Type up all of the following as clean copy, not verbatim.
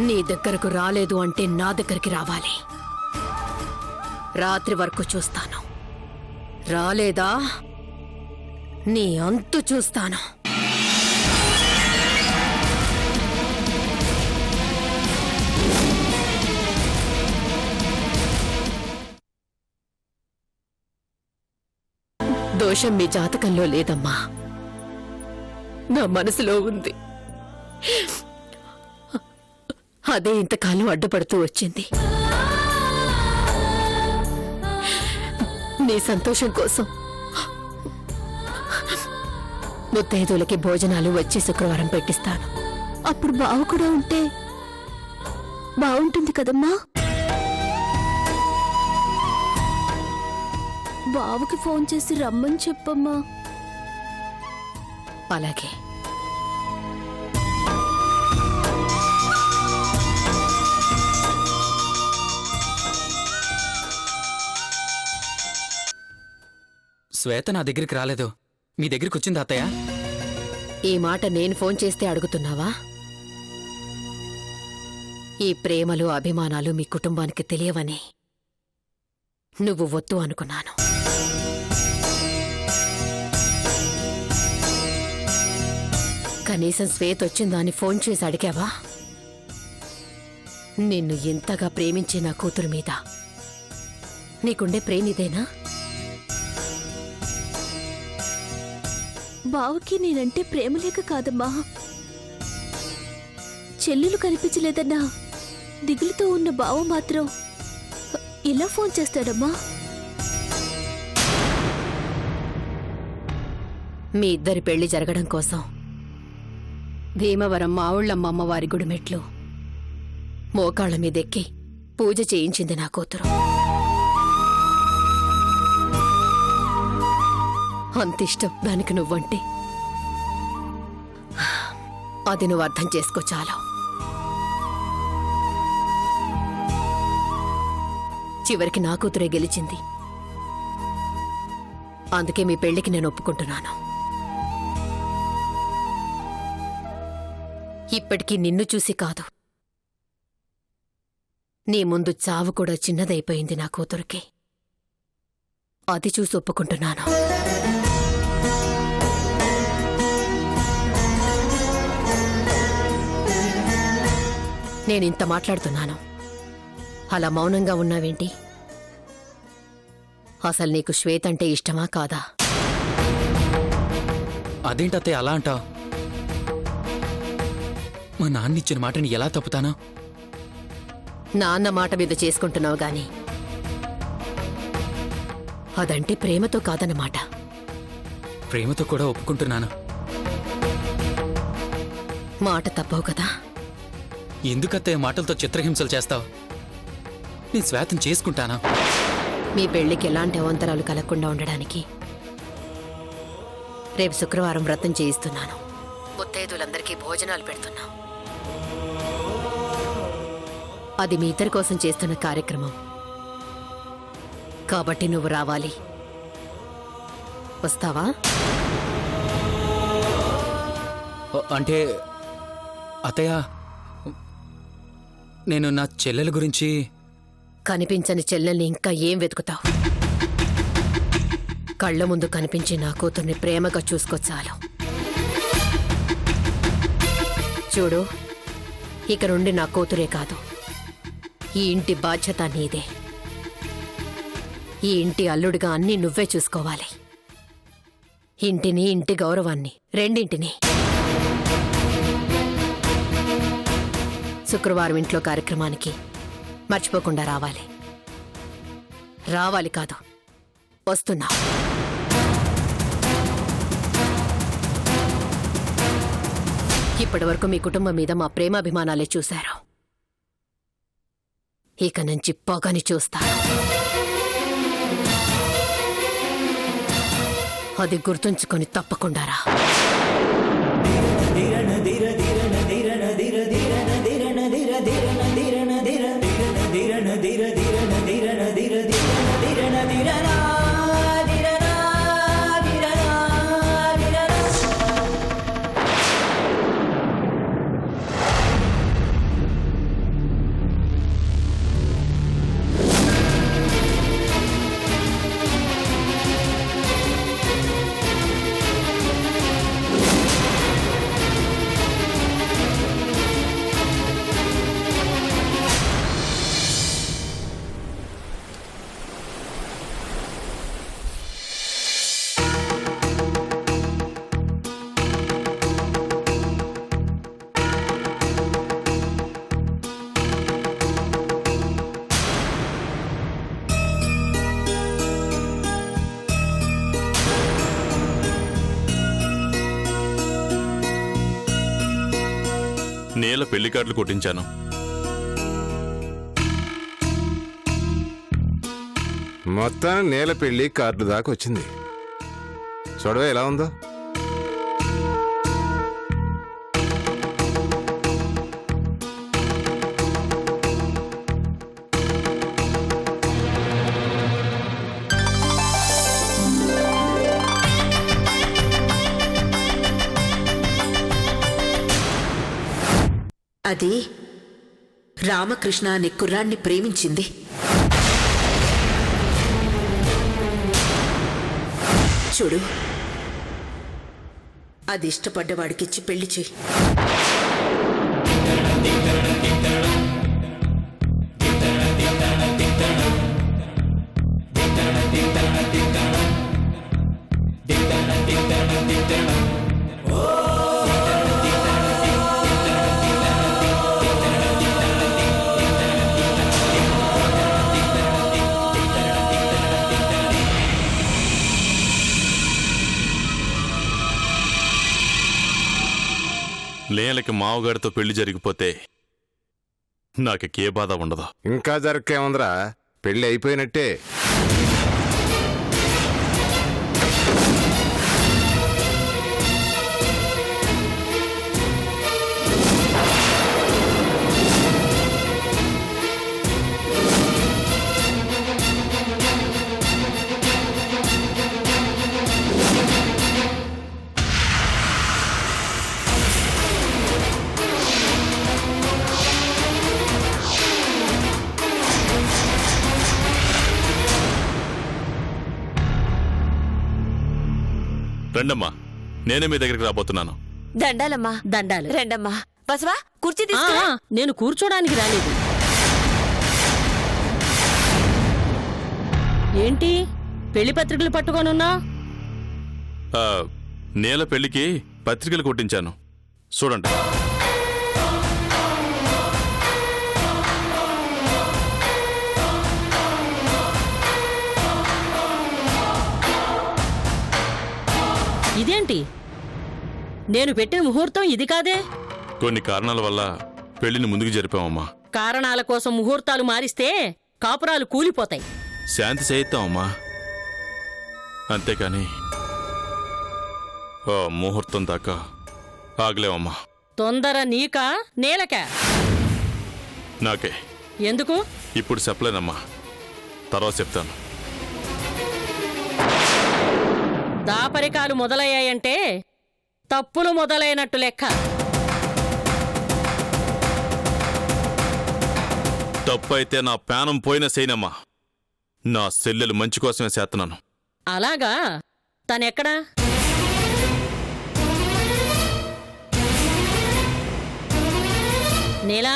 నీ దగ్గరకు రాలేదు అంటే నా దగ్గరికి రావాలి. రాత్రి వరకు చూస్తాను. రాలేదా నీ అంతు చూస్తాను. దోషం మీ జాతకంలో లేదమ్మా, నా మనసులో ఉంది. అదే ఇంతకాలం అడ్డుపడుతూ వచ్చింది. నీ సంతోషం కోసం ముత్తైదులకి భోజనాలు వచ్చే శుక్రవారం పెట్టిస్తాను. అప్పుడు బావ కూడా ఉంటే బాగుంటుంది కదమ్మా. బావకి ఫోన్ చేసి రమ్మని చెప్పమ్మా. అలాగే. శ్వేత నా దగ్గరికి రాలేదు, మీ దగ్గరికి వచ్చింది అత్తయ్య. ఈ మాట నేను ఫోన్ చేస్తే అడుగుతున్నావా? ఈ ప్రేమలు అభిమానాలు మీ కుటుంబానికి తెలియవని నువ్వు వద్దు అనుకున్నాను. కనీసం శ్వేత వచ్చిందాన్ని ఫోన్ చేసి అడిగావా? నిన్ను ఎంతగా ప్రేమించే నా కూతురు మీద నీకుండే ప్రేమిదేనా? బావకి నేనంటే ప్రేమ లేక కాదమ్మా, చెల్లెలు కనిపించలేదన్నా దిగులుతో ఉన్న బావ మాత్రం ఇలా ఫోన్ చేస్తాడమ్మా. మీ ఇద్దరి పెళ్లి జరగడం కోసం భీమవరం మావుళ్ళమ్మ అమ్మవారి గుడి మెట్లు మోకాళ్ల మీదెక్కి పూజ చేయించింది నా కూతురు. అంతిష్టం దానికి నువ్వంటే. అది నువ్వు అర్థం చేసుకో చాలు. చివరికి నా కూతురే గెలిచింది. అందుకే మీ పెళ్లికి నేను ఒప్పుకుంటున్నాను. ఇప్పటికీ నిన్ను చూసి కాదు, నీ ముందు చావు కూడా చిన్నదైపోయింది నా కూతురికి. అది చూసి ఒప్పుకుంటున్నాను. నేనింత మాట్లాడుతున్నాను, అలా మౌనంగా ఉన్నావేంటి? అసలు నీకు శ్వేత అంటే ఇష్టమా కాదా? అదేంటత్తయ్య అలా అంటావు? మా నాన్నిచ్చిన మాటని ఎలా తప్పుతానా? నాన్న మాట మీద చేసుకుంటున్నావు గాని అదంటే ప్రేమతో కాదన్నమాట. ప్రేమతో కూడా ఒప్పుకుంటున్నాను. మాట తప్పవు కదా. ఎందుకత్తయ్య మాటలతో చిత్రహింసలు చేస్తావు? నేను శ్వేతం చేసుకుంటానా? మీ పెళ్లికి ఎలాంటి అవంతరాలు కలగకుండా ఉండడానికి రేపు శుక్రవారం వ్రతం చేయిస్తున్నాను. ముత్తైదులందరికీ భోజనాలు పెడుతున్నాం. అది మీ ఇద్దరి కోసం చేస్తున్న కార్యక్రమం కాబట్టి నువ్వు రావాలి. వస్తావా? అంటే అత్తయ్య, నేను నా చెల్లెల గురించి. కనిపించని చెల్లెల్ని ఇంకా ఏం వెతుకుతావు? కళ్ళ ముందు కనిపించి నా కూతుర్ని ప్రేమగా చూసుకోచాలు. చూడు, ఇక నుండి నా కూతురే కాదు, ఈ ఇంటి బాధ్యత నీదే. ఈ ఇంటి అల్లుడిగా అన్నీ నువ్వే చూసుకోవాలి. ఇంటిని, ఇంటి గౌరవాన్ని, రెండింటిని. శుక్రవారం ఇంట్లో కార్యక్రమానికి మర్చిపోకుండా రావాలి. రావాలి కాదు, వస్తున్నా. ఇప్పటివరకు మీ కుటుంబం మీద మా ప్రేమాభిమానాలే చూశారు. ఇక నుంచి పొగని చూస్తారు. అది గుర్తుంచుకొని తప్పకుండా రా. పెళ్లి కార్డులు కొట్టించాను. మొత్తం నేల పెళ్లి కార్డు దాకా వచ్చింది. చూడవే ఎలా ఉందో. అది రామకృష్ణ అనే కుర్రాన్ని ప్రేమించింది. చూడు, అది ఇష్టపడ్డవాడికిచ్చి పెళ్లి చెయ్యి. లేలకి మావగారితో పెళ్లి జరిగిపోతే నాకే బాధ ఉండదు. ఇంకా జరగకేముందిరా, పెళ్లి అయిపోయినట్టే. రండమ్మా, నేనే మీ దగ్గరికి రాబోతున్నాను. దండాలమ్మా. దండాలు. రెండమ్మా. బసవా, కుర్చీ ఆ, తీసుకురా. నేను కూర్చోడానికి రాలేదు. ఏంటి పెళ్లి పత్రికలు పట్టుకోనున్నా? ఆ, నేల పెళ్లికి పత్రికలు కొట్టించాను, చూడండి. ఇదేంటి, నేను పెట్టిన ముహూర్తం ఇది కాదే. కొన్ని కారణాల వల్ల పెళ్లిని ముందుకు జరిపామమ్మా. కారణాల కోసం ముహూర్తాలు మారిస్తే కాపురాలు కూలిపోతాయి. శాంతి చేయిద్దామమ్మా, అంతేకాని ముహూర్తం దాకా ఆగలేవమ్మా. తొందర నీకా నేలకా? నాకే. ఎందుకు? ఇప్పుడు చెప్పలేనమ్మా, తర్వాత చెప్తాను. దాపరికాలు మొదలయ్యాయంటే తప్పులు మొదలైనట్టు లెక్క. తప్పు అయితే నా ప్రాణం పోయిన సేనమ్మా. నా చెల్లెలు మంచి కోసమే చేస్తున్నాను. అలాగా? తనెక్కడా? నీలా,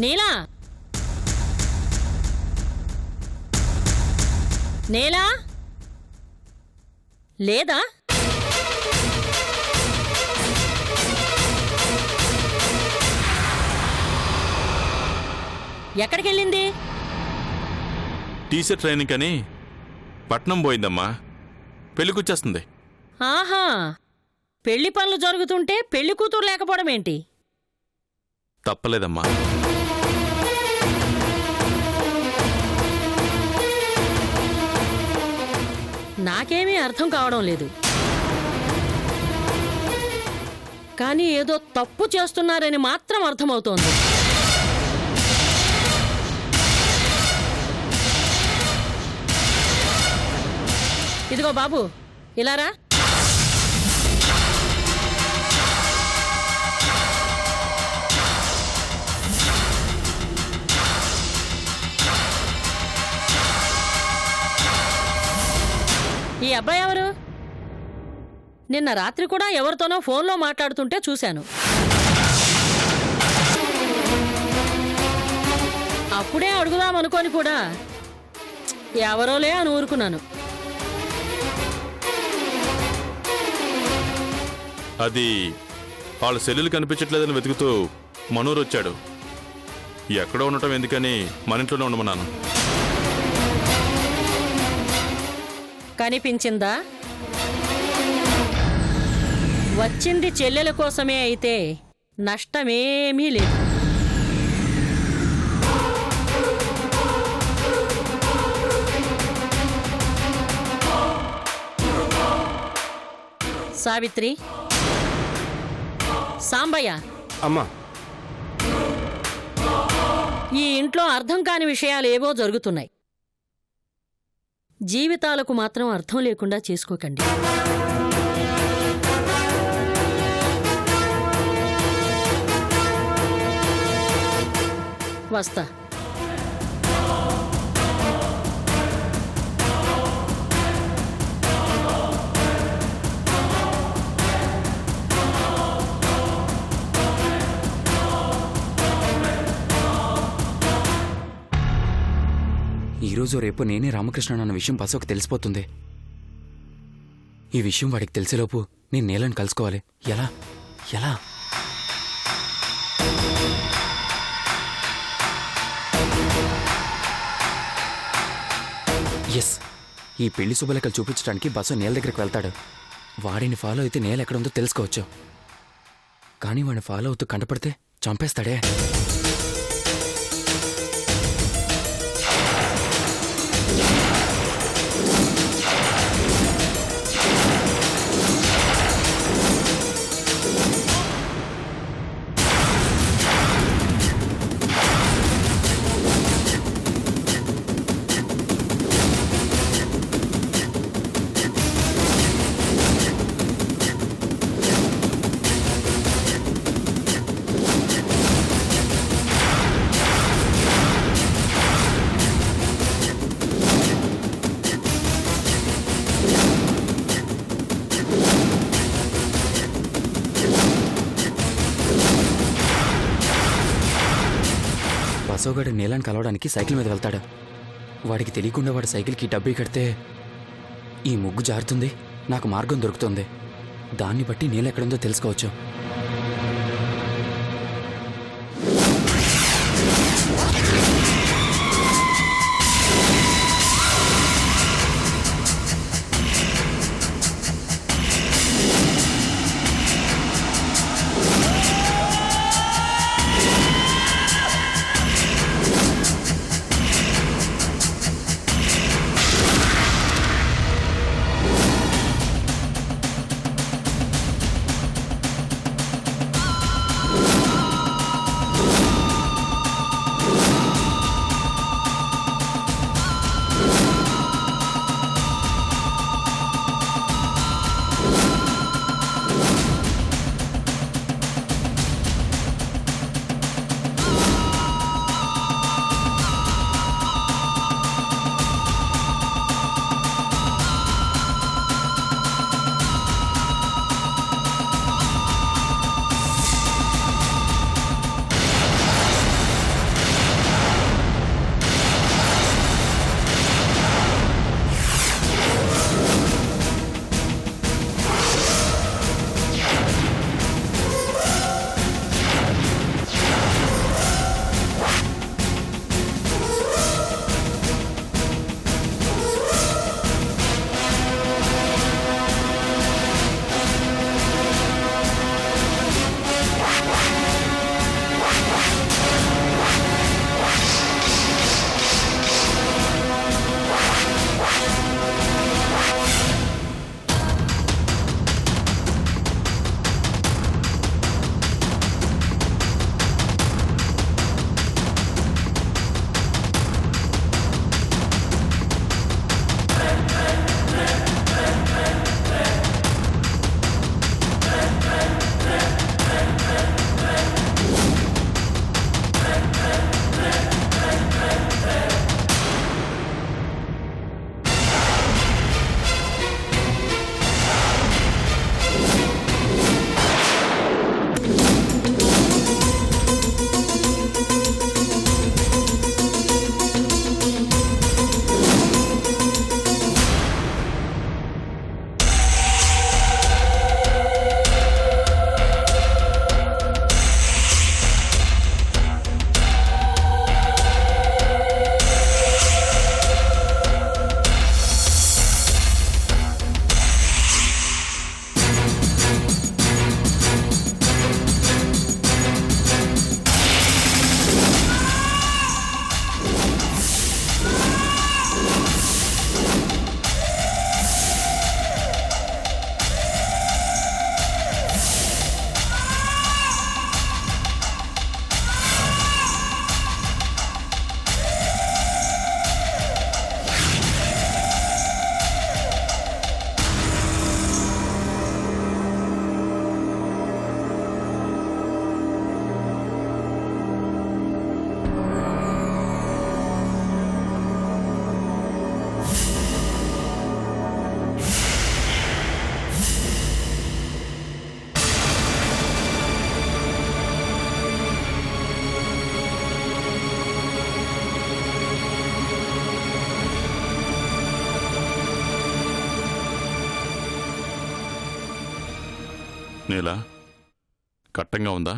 నీలా, నీలా లేదా? ఎక్కడికెళ్ళింది? టీచర్ ట్రైనింగ్ అని పట్నం పోయిందమ్మా, పెళ్ళికొచ్చేస్తుంది. ఆహా, పెళ్లి పనులు జరుగుతుంటే పెళ్లి కూతురు లేకపోవడం ఏంటి? తప్పలేదమ్మా. నాకేమీ అర్థం కావడం లేదు. కానీ ఏదో తప్పు చేస్తున్నారని మాత్రం అర్థమవుతోంది. ఇదిగో బాబు, ఇలారా. ఈ అబ్బాయి ఎవరు? నిన్న రాత్రి కూడా ఎవరితోనో ఫోన్లో మాట్లాడుతుంటే చూశాను. అప్పుడే అడుగుదామనుకొని కూడా ఎవరోలే అని ఊరుకున్నాను. అది వాళ్ళ సెల్లులు కనిపించట్లేదని వెతుకుతూ మనూరు వచ్చాడు. ఎక్కడో ఉండటం ఎందుకని మన ఇంట్లోనే ఉండమన్నాను. కనిపించిందా? వచ్చింది చెల్లెల కోసమే అయితే నష్టమేమీ లేదు. సావిత్రి, సాంబయ్య, అమ్మా ఈ ఇంట్లో అర్థం కాని విషయాలు ఏవో జరుగుతున్నాయి. జీవితాలకు మాత్రం అర్థం లేకుండా చేసుకోకండి. వస్తా. ఈరోజు రేపు నేనే రామకృష్ణ అన్న విషయం బసోకి తెలిసిపోతుంది. ఈ విషయం వాడికి తెలిసేలోపు నేను నీలను కలుసుకోవాలి. ఎలా ఎలా? ఎస్, ఈ పెళ్లి శుభలేఖలు చూపించడానికి బస్సు నేల దగ్గరికి వెళ్తాడు. వాడిని ఫాలో అయితే నేల ఎక్కడుందో తెలుసుకోవచ్చు. కానీ వాడిని ఫాలో అవుతూ కంటపడితే చంపేస్తాడే. బసోగాడు నీలాన్ని కలవడానికి సైకిల్ మీద వెళ్తాడు. వాడికి తెలియకుండా వాడి సైకిల్కి డబ్బీ కడితే ఈ ముగ్గు జారుతుంది, నాకు మార్గం దొరుకుతుంది. దాన్ని బట్టి నీళ్ళు ఎక్కడుందో తెలుసుకోవచ్చు. నీలా కట్టంగా ఉందా?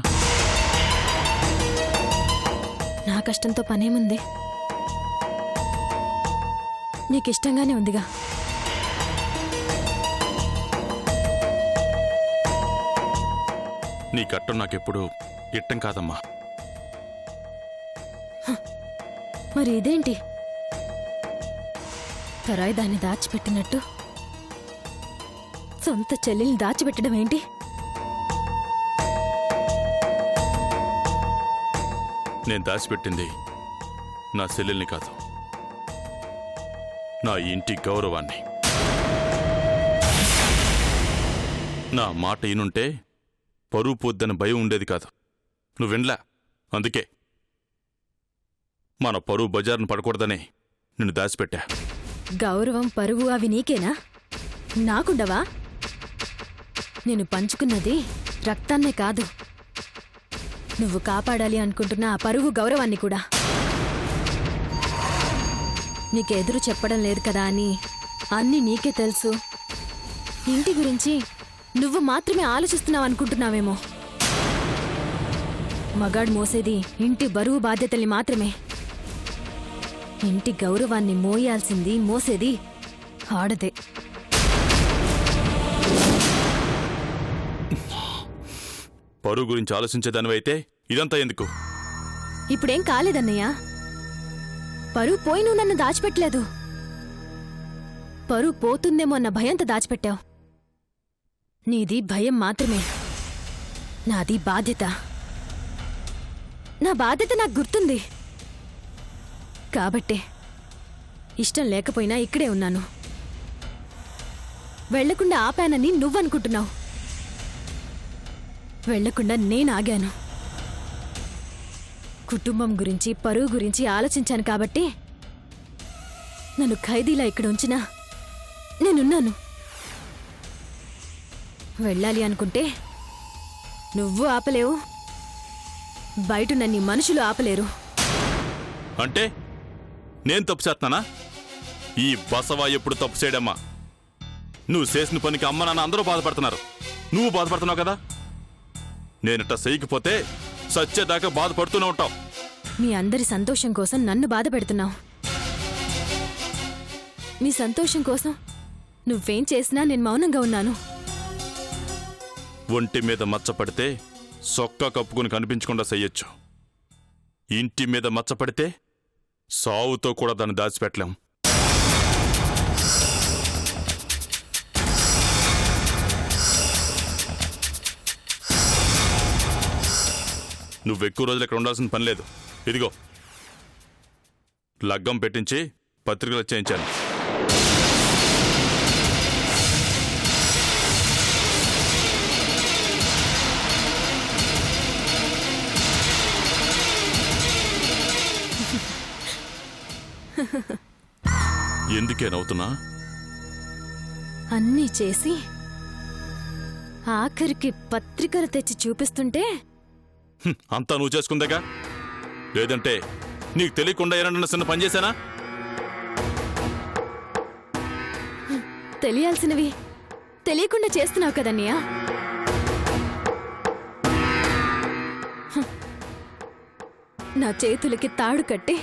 నా కష్టంతో పనేముంది? నీకిష్టంగానే ఉందిగా. నీ కట్టం నాకెప్పుడు ఇట్టం కాదమ్మా. మరి ఇదేంటి? పరాయి దాన్ని దాచిపెట్టినట్టు సొంత చెల్లెల్ని దాచిపెట్టడం ఏంటి? నేను దాచిపెట్టింది నా చెల్లెల్ని కాదు, నా ఇంటి గౌరవాన్ని. నా మాట ఈనుంటే పరువు పోద్దని భయం ఉండేది కాదు. నువ్వు వినలా, అందుకే మన పరువు బజారును పడకూడదని నిన్ను దాచిపెట్టా. గౌరవం, పరువు అవి నీకేనా? నాకుండవా? నేను పంచుకున్నది రక్తాన్నే కాదు, నువ్వు కాపాడాలి అనుకుంటున్న ఆ పరువు, గౌరవాన్ని కూడా. నీకెదురు చెప్పడం లేదు కదా అని అన్నీ నీకే తెలుసు. ఇంటి గురించి నువ్వు మాత్రమే ఆలోచిస్తున్నావు అనుకుంటున్నావేమో. మగాడు మోసేది ఇంటి బరువు బాధ్యతల్ని మాత్రమే. ఇంటి గౌరవాన్ని మోయాల్సింది, మోసేది ఆడదే. పరువు గురించి ఆలోచించేదానివైతే ఇదంతా ఎందుకు? ఇప్పుడేం కాలేదన్నయ్యా. పరువు పోయి నువ్వు నన్ను దాచిపెట్టలేదు. పరువు పోతుందేమో అన్న భయంతో దాచిపెట్టావు. నీది భయం మాత్రమే, నాది బాధ్యత. నా బాధ్యత నాకు గుర్తుంది కాబట్టే ఇష్టం లేకపోయినా ఇక్కడే ఉన్నాను. వెళ్లకుండా ఆపానని నువ్వనుకుంటున్నావు. వెళ్లకుండా నేను ఆగాను. కుటుంబం గురించి, పరువు గురించి ఆలోచించాను కాబట్టి నన్ను ఖైదీలా ఇక్కడ ఉంచినా నేనున్నాను. వెళ్ళాలి అనుకుంటే నువ్వు ఆపలేవు, బయట నన్ను మనుషులు ఆపలేరు. అంటే నేను తప్పు చేస్తున్నానా? ఈ బసవా ఎప్పుడు తప్పు చేయడమ్మా? నువ్వు చేసిన పనికి అమ్మ నాన్న అందరూ బాధపడుతున్నారు, నువ్వు బాధపడుతున్నావు కదా. నేనట చేయకపోతే సచ్చేదాకా బాధపడుతూనే ఉంటావు. మీ అందరి సంతోషం కోసం నన్ను బాధ పెడుతున్నావు. మీ సంతోషం కోసం నువ్వేం చేసినా నేను మౌనంగా ఉన్నాను. ఒంటి మీద మచ్చపడితే సొక్కా కప్పుకుని కనిపించకుండా చెయ్యొచ్చు. ఇంటి మీద మచ్చపడితే సావుతో కూడా దాన్ని దాచిపెట్టలేం. నువ్వెక్కువ రోజులు ఇక్కడ ఉండాల్సిన పని లేదు. ఇదిగో లగ్గం పెట్టించి పత్రికలు చేయించాను. ఎందుకే నవ్వుతున్నా? అన్నీ చేసి ఆఖరికి పత్రికలు తెచ్చి చూపిస్తుంటే అంతా నువ్వు చేసుకుందేగా. లేదంటే నీకు తెలియకుండా ఏమన్నా చిన్న పని చేశానా? తెలియాల్సినవి తెలియకుండా చేస్తున్నావు కదన్నయ్యా. నా చేతులకి తాడు కట్టి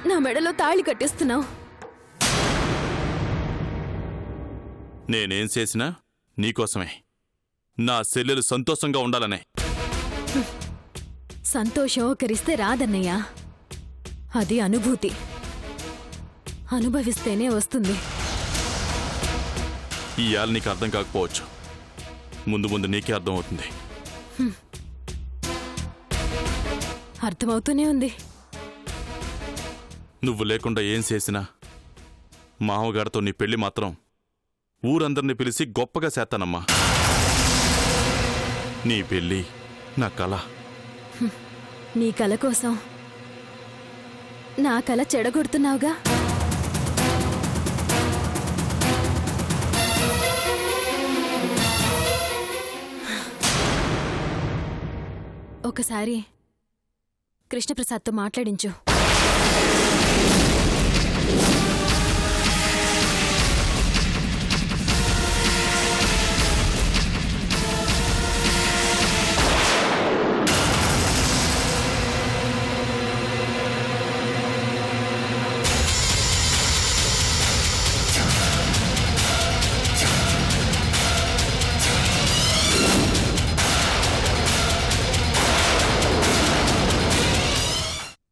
నా మెడలో తాళి కట్టిస్తున్నావు. నేనేం చేసినా నీకోసమే, నా చెల్లెలు సంతోషంగా ఉండాలనే. సంతోషం ఒకరిస్తే రాదన్నయ్యా, అది అనుభూతి. అనుభవిస్తేనే వస్తుంది. ఈ యాల నీకు అర్థం కాకపోవచ్చు, ముందు ముందు నీకే అర్థం అవుతుంది. అర్థమవుతూనే ఉంది. నువ్వు లేకుండా ఏం చేసినా మామగారితో నీ పెళ్లి మాత్రం ఊరందరినీ పిలిచి గొప్పగా చేస్తానమ్మా. నీ పెళ్లి నా కళ. నీ కల కోసం నా కల చెడగొడుతున్నావుగా. ఒకసారి కృష్ణప్రసాద్తో మాట్లాడించు.